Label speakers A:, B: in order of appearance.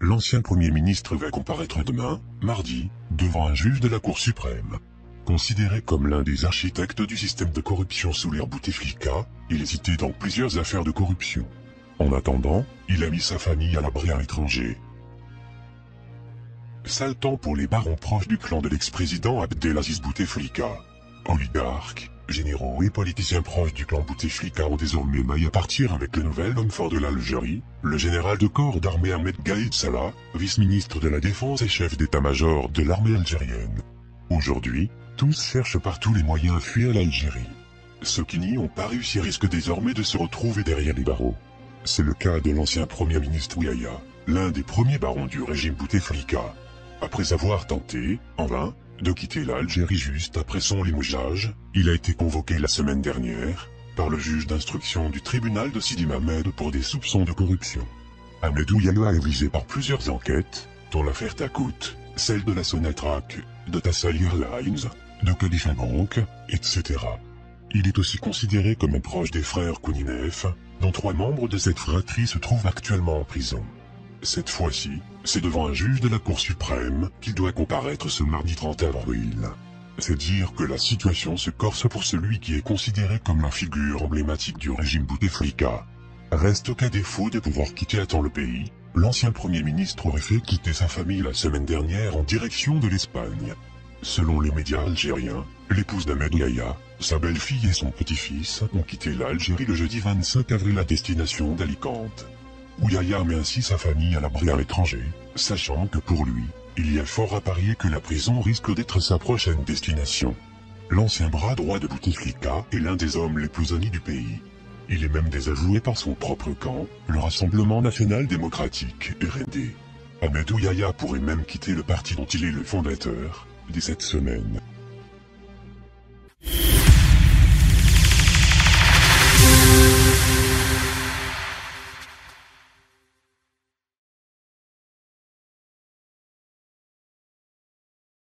A: L'ancien Premier ministre va comparaître demain, mardi, devant un juge de la Cour suprême. Considéré comme l'un des architectes du système de corruption sous l'ère Bouteflika, il est cité dans plusieurs affaires de corruption. En attendant, il a mis sa famille à l'abri à l'étranger. Sale temps pour les barons proches du clan de l'ex-président Abdelaziz Bouteflika. Oligarques, généraux et politiciens proches du clan Bouteflika ont désormais maille à partir avec le nouvel homme fort de l'Algérie, le général de corps d'armée Ahmed Gaïd Salah, vice-ministre de la Défense et chef d'état-major de l'armée algérienne. Aujourd'hui, tous cherchent par tous les moyens à fuir l'Algérie. Ceux qui n'y ont pas réussi risquent désormais de se retrouver derrière les barreaux. C'est le cas de l'ancien Premier ministre Ouiaïa, l'un des premiers barons du régime Bouteflika. Après avoir tenté, en vain, de quitter l'Algérie juste après son limogeage, il a été convoqué la semaine dernière, par le juge d'instruction du tribunal de Sidi Mamed pour des soupçons de corruption. Ahmed Ouiaïa est visé par plusieurs enquêtes, dont l'affaire Takout, celle de la Sonatrach, de Tassal Airlines, de Khalifa Bank, etc. Il est aussi considéré comme un proche des frères Kouninef, dont 3 membres de cette fratrie se trouvent actuellement en prison. Cette fois-ci, c'est devant un juge de la Cour suprême qu'il doit comparaître ce mardi 30 avril. C'est dire que la situation se corse pour celui qui est considéré comme la figure emblématique du régime Bouteflika. Reste qu'à défaut de pouvoir quitter à temps le pays, l'ancien Premier ministre aurait fait quitter sa famille la semaine dernière en direction de l'Espagne. Selon les médias algériens, l'épouse d'Ahmed Ouiaïa, sa belle-fille et son petit-fils ont quitté l'Algérie le jeudi 25 avril à destination d'Alicante. Ouiaïa met ainsi sa famille à l'abri à l'étranger, sachant que pour lui, il y a fort à parier que la prison risque d'être sa prochaine destination. L'ancien bras droit de Bouteflika est l'un des hommes les plus honnis du pays. Il est même désavoué par son propre camp, le Rassemblement National Démocratique, RND. Ahmed Ouiaïa pourrait même quitter le parti dont il est le fondateur, dès cette semaine.